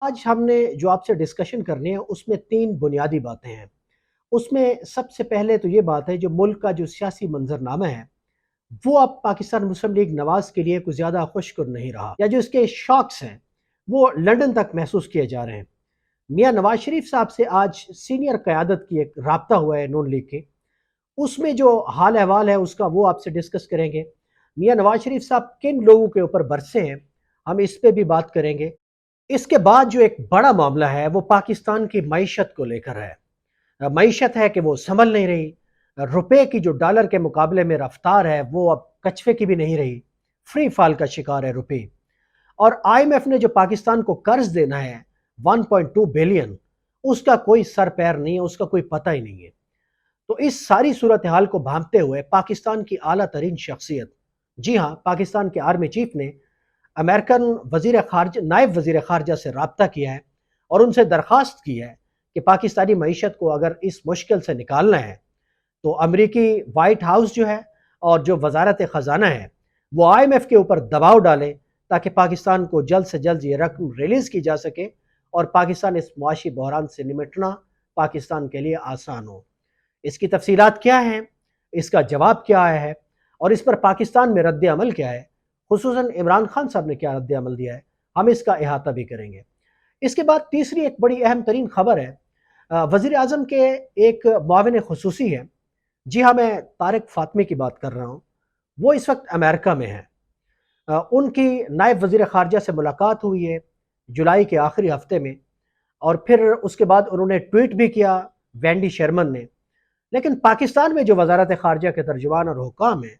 آج ہم نے جو آپ سے ڈسکشن کرنی ہے اس میں تین بنیادی باتیں ہیں۔ اس میں سب سے پہلے تو یہ بات ہے جو ملک کا جو سیاسی منظرنامہ ہے وہ اب پاکستان مسلم لیگ نواز کے لیے کچھ زیادہ خوشگوار نہیں رہا، یا جو اس کے شاکس ہیں وہ لندن تک محسوس کیے جا رہے ہیں۔ میاں نواز شریف صاحب سے آج سینئر قیادت کی ایک رابطہ ہوا ہے نون لیگ کے، اس میں جو حال احوال ہے اس کا وہ آپ سے ڈسکس کریں گے۔ میاں نواز شریف صاحب کن لوگوں کے اوپر برسے ہیں ہم اس پہ بھی بات کریں گے۔ اس کے بعد جو ایک بڑا معاملہ ہے وہ پاکستان کی معیشت کو لے کر ہے۔ معیشت ہے کہ وہ سنبھل نہیں رہی، روپے کی جو ڈالر کے مقابلے میں رفتار ہے وہ اب کچھوے کی بھی نہیں رہی، فری فال کا شکار ہے روپے۔ اور آئی ایم ایف نے جو پاکستان کو قرض دینا ہے 1.2 بلین، اس کا کوئی سر پیر نہیں ہے، اس کا کوئی پتہ ہی نہیں ہے۔ تو اس ساری صورتحال کو بھانپتے ہوئے پاکستان کی اعلیٰ ترین شخصیت، جی ہاں، پاکستان کے آرمی چیف نے امریکن وزیر خارجہ نائب وزیر خارجہ سے رابطہ کیا ہے اور ان سے درخواست کی ہے کہ پاکستانی معیشت کو اگر اس مشکل سے نکالنا ہے تو امریکی وائٹ ہاؤس جو ہے اور جو وزارت خزانہ ہے وہ آئی ایم ایف کے اوپر دباؤ ڈالے تاکہ پاکستان کو جلد سے جلد یہ رقم ریلیز کی جا سکے اور پاکستان اس معاشی بحران سے نمٹنا پاکستان کے لیے آسان ہو۔ اس کی تفصیلات کیا ہیں، اس کا جواب کیا آیا ہے اور اس پر پاکستان میں رد عمل کیا ہے، خصوصاً عمران خان صاحب نے کیا رد عمل دیا ہے، ہم اس کا احاطہ بھی کریں گے۔ اس کے بعد تیسری ایک بڑی اہم ترین خبر ہے، وزیر اعظم کے ایک معاون خصوصی ہے، جی ہاں میں طارق فاطمی کی بات کر رہا ہوں، وہ اس وقت امریکہ میں ہیں۔ ان کی نائب وزیر خارجہ سے ملاقات ہوئی ہے جولائی کے آخری ہفتے میں، اور پھر اس کے بعد انہوں نے ٹویٹ بھی کیا وینڈی شرمن نے۔ لیکن پاکستان میں جو وزارت خارجہ کے ترجمان اور حکام ہیں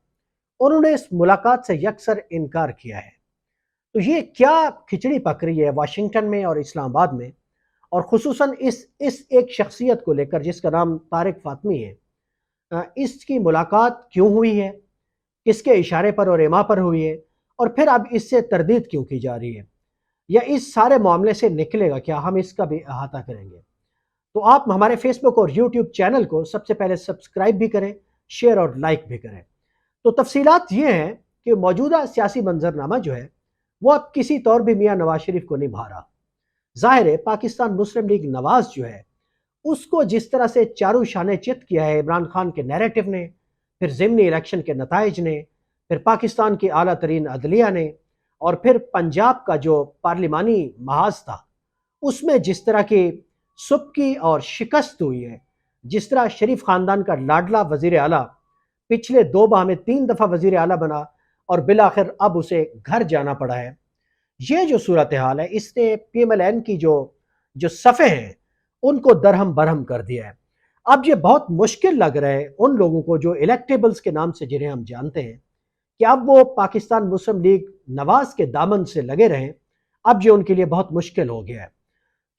انہوں نے اس ملاقات سے یکسر انکار کیا ہے۔ تو یہ کیا کھچڑی پک رہی ہے واشنگٹن میں اور اسلام آباد میں، اور خصوصاً اس ایک شخصیت کو لے کر جس کا نام طارق فاطمی ہے، اس کی ملاقات کیوں ہوئی ہے، کس کے اشارے پر اور ایما پر ہوئی ہے، اور پھر اب اس سے تردید کیوں کی جا رہی ہے، یا اس سارے معاملے سے نکلے گا کیا، ہم اس کا بھی احاطہ کریں گے۔ تو آپ ہمارے فیس بک اور یوٹیوب چینل کو سب سے پہلے سبسکرائب بھی کریں، شیئر اور لائک بھی کریں۔ تو تفصیلات یہ ہیں کہ موجودہ سیاسی منظرنامہ جو ہے وہ اب کسی طور بھی میاں نواز شریف کو نہیں بھا رہا۔ ظاہر ہے پاکستان مسلم لیگ نواز جو ہے اس کو جس طرح سے چارو شانے چت کیا ہے عمران خان کے نیریٹو نے، پھر ضمنی الیکشن کے نتائج نے، پھر پاکستان کی اعلیٰ ترین عدلیہ نے، اور پھر پنجاب کا جو پارلیمانی محاذ تھا اس میں جس طرح کی سبکی اور شکست ہوئی ہے، جس طرح شریف خاندان کا لاڈلا وزیر اعلیٰ پچھلے 2 ماہ میں 3 دفعہ وزیر اعلیٰ بنا اور بالآخر اب اسے گھر جانا پڑا ہے، یہ جو صورتحال ہے اس نے پی ایم ایل این کی جو صفحے ہیں ان کو درہم برہم کر دیا ہے۔ اب یہ بہت مشکل لگ رہا ہے ان لوگوں کو جو الیکٹیبلز کے نام سے جنہیں ہم جانتے ہیں کہ اب وہ پاکستان مسلم لیگ نواز کے دامن سے لگے رہیں، اب یہ ان کے لیے بہت مشکل ہو گیا ہے،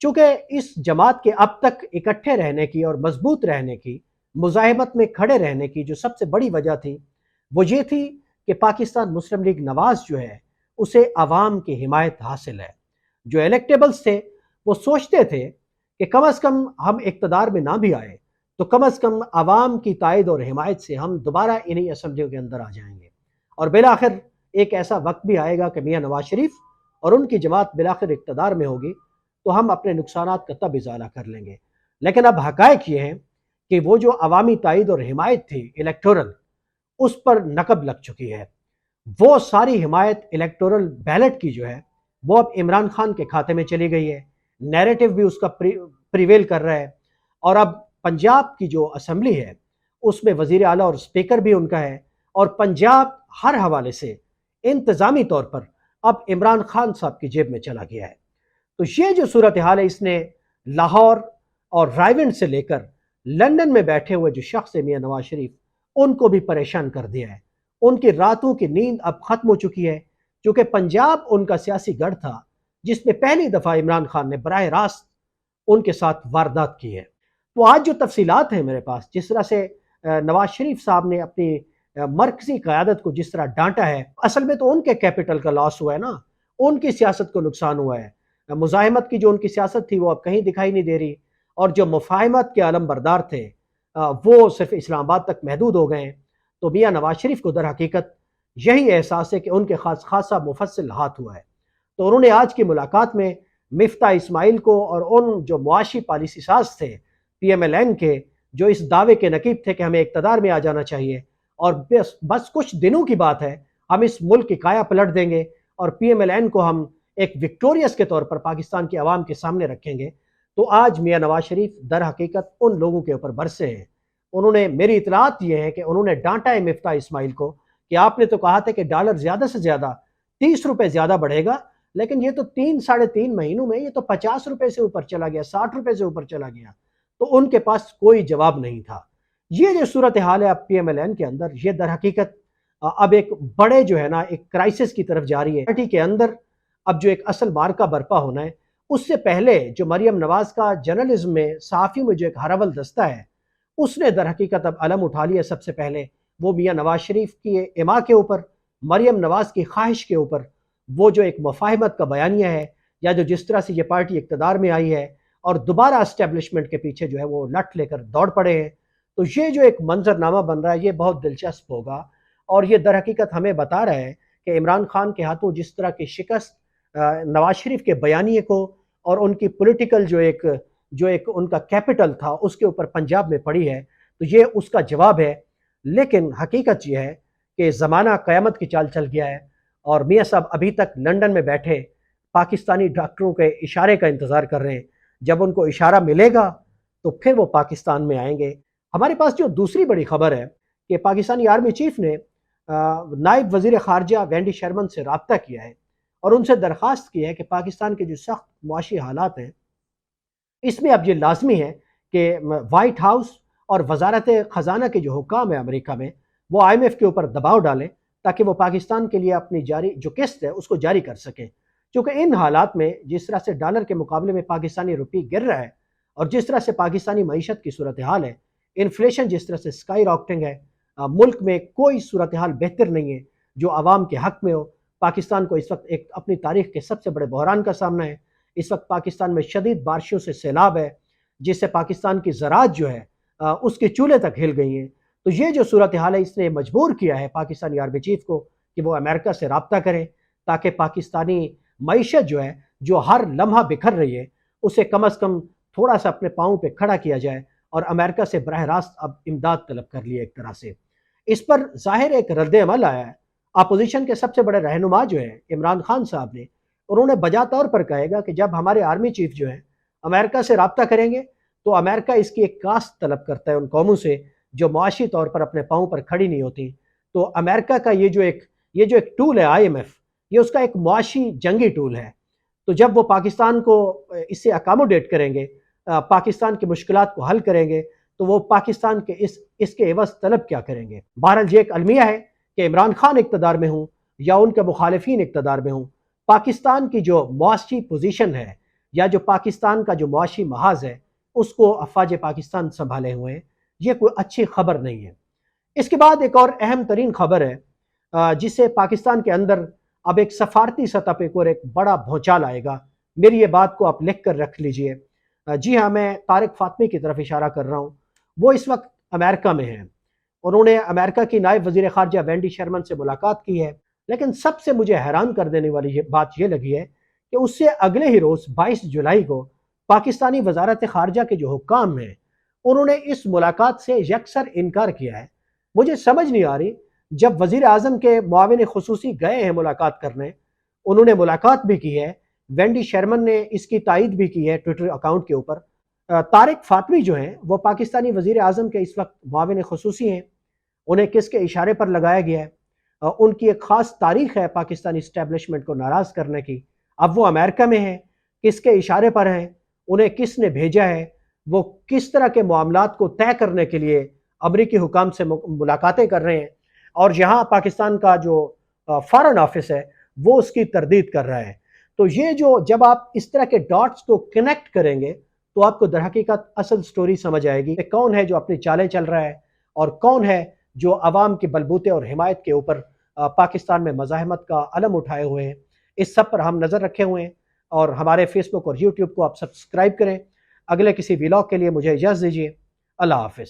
چونکہ اس جماعت کے اب تک اکٹھے رہنے کی اور مضبوط رہنے کی، مزاحمت میں کھڑے رہنے کی جو سب سے بڑی وجہ تھی وہ یہ تھی کہ پاکستان مسلم لیگ نواز جو ہے اسے عوام کی حمایت حاصل ہے۔ جو الیکٹیبلز تھے وہ سوچتے تھے کہ کم از کم ہم اقتدار میں نہ بھی آئے تو کم از کم عوام کی تائید اور حمایت سے ہم دوبارہ انہی اسمبلیوں کے اندر آ جائیں گے، اور بالآخر ایک ایسا وقت بھی آئے گا کہ میاں نواز شریف اور ان کی جماعت بالآخر اقتدار میں ہوگی تو ہم اپنے نقصانات کا تب ازالہ کر لیں گے۔ لیکن اب حقائق یہ ہیں کہ وہ جو عوامی تائید اور حمایت تھی الیکٹورل، اس پر نقب لگ چکی ہے۔ وہ ساری حمایت الیکٹورل بیلٹ کی جو ہے وہ اب عمران خان کے کھاتے میں چلی گئی ہے، نیریٹو بھی اس کا پریویل کر رہا ہے، اور اب پنجاب کی جو اسمبلی ہے اس میں وزیر اعلیٰ اور سپیکر بھی ان کا ہے، اور پنجاب ہر حوالے سے انتظامی طور پر اب عمران خان صاحب کی جیب میں چلا گیا ہے۔ تو یہ جو صورتحال ہے اس نے لاہور اور رائیونڈ سے لے کر لندن میں بیٹھے ہوئے جو شخص ہے میاں نواز شریف، ان کو بھی پریشان کر دیا ہے۔ ان کی راتوں کی نیند اب ختم ہو چکی ہے، کیونکہ پنجاب ان کا سیاسی گڑھ تھا جس میں پہلی دفعہ عمران خان نے براہ راست ان کے ساتھ واردات کی ہے۔ تو آج جو تفصیلات ہیں میرے پاس، جس طرح سے نواز شریف صاحب نے اپنی مرکزی قیادت کو جس طرح ڈانٹا ہے، اصل میں تو ان کے کیپٹل کا لاس ہوا ہے نا، ان کی سیاست کو نقصان ہوا ہے۔ مزاحمت کی جو ان کی سیاست تھی وہ اب کہیں دکھائی نہیں دے رہی، اور جو مفاہمت کے علم بردار تھے وہ صرف اسلام آباد تک محدود ہو گئے ہیں۔ تو میاں نواز شریف کو در حقیقت یہی احساس ہے کہ ان کے خاصا مفصل ہاتھ ہوا ہے۔ تو انہوں نے آج کی ملاقات میں مفتاح اسماعیل کو اور ان جو معاشی پالیسی ساز تھے پی ایم ایل این کے، جو اس دعوے کے نقیب تھے کہ ہمیں اقتدار میں آ جانا چاہیے اور بس کچھ دنوں کی بات ہے ہم اس ملک کی کایا پلٹ دیں گے اور پی ایم ایل این کو ہم ایک وکٹوریس کے طور پر پاکستان کی عوام کے سامنے رکھیں گے، تو آج میاں نواز شریف در حقیقت ان لوگوں کے اوپر برسے ہیں۔ انہوں نے، میری اطلاعات یہ ہے کہ انہوں نے ڈانٹا ہے مفتاح اسماعیل کو کہ آپ نے تو کہا تھا کہ ڈالر زیادہ سے زیادہ 30 روپے زیادہ بڑھے گا، لیکن یہ تو 3 ساڑھے 3 مہینوں میں یہ تو 50 روپے سے اوپر چلا گیا، 60 روپے سے اوپر چلا گیا، تو ان کے پاس کوئی جواب نہیں تھا۔ یہ جو صورتحال ہے اب پی ایم ایل این کے اندر، یہ در حقیقت اب ایک بڑے جو ہے نا ایک کرائسس کی طرف جاری ہے۔ پارٹی کے اندر اب جو ایک اصل مارکا برپا ہونا ہے، اس سے پہلے جو مریم نواز کا جرنلزم میں، صحافیوں میں جو ایک ہراول دستہ ہے، اس نے در حقیقت اب علم اٹھا لیا سب سے پہلے وہ میاں نواز شریف کی اما کے اوپر، مریم نواز کی خواہش کے اوپر، وہ جو ایک مفاہمت کا بیانیہ ہے، یا جو جس طرح سے یہ پارٹی اقتدار میں آئی ہے اور دوبارہ اسٹیبلشمنٹ کے پیچھے جو ہے وہ لٹ لے کر دوڑ پڑے ہیں، تو یہ جو ایک منظر نامہ بن رہا ہے یہ بہت دلچسپ ہوگا، اور یہ در حقیقت ہمیں بتا رہا ہے کہ عمران خان کے ہاتھوں جس طرح کی شکست نواز شریف کے بیانیے کو اور ان کی پولیٹیکل جو ایک ان کا کیپٹل تھا اس کے اوپر پنجاب میں پڑی ہے، تو یہ اس کا جواب ہے۔ لیکن حقیقت یہ ہے کہ زمانہ قیامت کی چال چل گیا ہے، اور میاں صاحب ابھی تک لندن میں بیٹھے پاکستانی ڈاکٹروں کے اشارے کا انتظار کر رہے ہیں، جب ان کو اشارہ ملے گا تو پھر وہ پاکستان میں آئیں گے۔ ہمارے پاس جو دوسری بڑی خبر ہے کہ پاکستانی آرمی چیف نے نائب وزیر خارجہ وینڈی شرمن سے رابطہ کیا ہے اور ان سے درخواست کی ہے کہ پاکستان کے جو سخت معاشی حالات ہیں اس میں اب یہ لازمی ہے کہ وائٹ ہاؤس اور وزارت خزانہ کے جو حکام ہیں امریکہ میں، وہ آئی ایم ایف کے اوپر دباؤ ڈالیں تاکہ وہ پاکستان کے لیے اپنی جاری جو قسط ہے اس کو جاری کر سکیں، کیونکہ ان حالات میں جس طرح سے ڈالر کے مقابلے میں پاکستانی روپی گر رہا ہے اور جس طرح سے پاکستانی معیشت کی صورتحال ہے، انفلیشن جس طرح سے سکائی راکٹنگ ہے، ملک میں کوئی صورتحال بہتر نہیں ہے جو عوام کے حق میں ہو۔ پاکستان کو اس وقت ایک اپنی تاریخ کے سب سے بڑے بحران کا سامنا ہے۔ اس وقت پاکستان میں شدید بارشوں سے سیلاب ہے جس سے پاکستان کی زراعت جو ہے اس کے چولہے تک ہل گئی ہیں، تو یہ جو صورتحال ہے اس نے مجبور کیا ہے پاکستانی آرمی چیف کو کہ وہ امریکہ سے رابطہ کریں تاکہ پاکستانی معیشت جو ہے جو ہر لمحہ بکھر رہی ہے اسے کم از کم تھوڑا سا اپنے پاؤں پہ کھڑا کیا جائے، اور امریکہ سے براہ راست اب امداد طلب کر لی ایک طرح سے۔ اس پر ظاہر ایک رد عمل آیا ہے۔ اپوزیشن کے سب سے بڑے رہنما جو ہیں عمران خان صاحب نے، انہوں نے بجا طور پر کہے گا کہ جب ہمارے آرمی چیف جو ہیں امریکہ سے رابطہ کریں گے تو امریکہ اس کی ایک کاسٹ طلب کرتا ہے ان قوموں سے جو معاشی طور پر اپنے پاؤں پر کھڑی نہیں ہوتی، تو امریکہ کا یہ جو ایک ٹول ہے آئی ایم ایف، یہ اس کا ایک معاشی جنگی ٹول ہے، تو جب وہ پاکستان کو اس سے اکاموڈیٹ کریں گے، پاکستان کی مشکلات کو حل کریں گے، تو وہ پاکستان کے اس کے عوض طلب کیا کریں گے؟ بہرحال یہ ایک المیہ ہے کہ عمران خان اقتدار میں ہوں یا ان کے مخالفین اقتدار میں ہوں، پاکستان کی جو معاشی پوزیشن ہے یا جو پاکستان کا جو معاشی محاذ ہے اس کو افواج پاکستان سنبھالے ہوئے ہیں، یہ کوئی اچھی خبر نہیں ہے۔ اس کے بعد ایک اور اہم ترین خبر ہے جس سے پاکستان کے اندر اب ایک سفارتی سطح پہ کوئی ایک بڑا بھونچال آئے گا۔ میری یہ بات کو آپ لکھ کر رکھ لیجئے۔ جی ہاں، میں طارق فاطمی کی طرف اشارہ کر رہا ہوں۔ وہ اس وقت امریکہ میں ہیں، انہوں نے امریکہ کی نائب وزیر خارجہ وینڈی شرمن سے ملاقات کی ہے، لیکن سب سے مجھے حیران کر دینے والی بات یہ لگی ہے کہ اس سے اگلے ہی روز 22 جولائی کو پاکستانی وزارت خارجہ کے جو حکام ہیں انہوں نے اس ملاقات سے یکسر انکار کیا ہے۔ مجھے سمجھ نہیں آ رہی، جب وزیر اعظم کے معاون خصوصی گئے ہیں ملاقات کرنے، انہوں نے ملاقات بھی کی ہے، وینڈی شرمن نے اس کی تائید بھی کی ہے ٹویٹر اکاؤنٹ کے اوپر، طارق فاطمی جو ہیں وہ پاکستانی وزیر اعظم کے اس وقت معاون خصوصی ہیں، انہیں کس کے اشارے پر لگایا گیا ہے؟ ان کی ایک خاص تاریخ ہے پاکستانی اسٹیبلشمنٹ کو ناراض کرنے کی۔ اب وہ امریکہ میں ہیں، کس کے اشارے پر ہیں، انہیں کس نے بھیجا ہے، وہ کس طرح کے معاملات کو طے کرنے کے لیے امریکی حکام سے ملاقاتیں کر رہے ہیں، اور یہاں پاکستان کا جو فارن آفس ہے وہ اس کی تردید کر رہا ہے۔ تو یہ جو جب آپ اس طرح کے ڈاٹس کو کنیکٹ کریں گے تو آپ کو در حقیقت اصل سٹوری سمجھ آئے گی کہ کون ہے جو اپنی چالیں چل رہا ہے اور کون ہے جو عوام کے بلبوتے اور حمایت کے اوپر پاکستان میں مزاحمت کا علم اٹھائے ہوئے ہیں۔ اس سب پر ہم نظر رکھے ہوئے ہیں، اور ہمارے فیس بک اور یوٹیوب کو آپ سبسکرائب کریں۔ اگلے کسی ولاگ کے لیے مجھے اجازت دیجیے۔ اللہ حافظ۔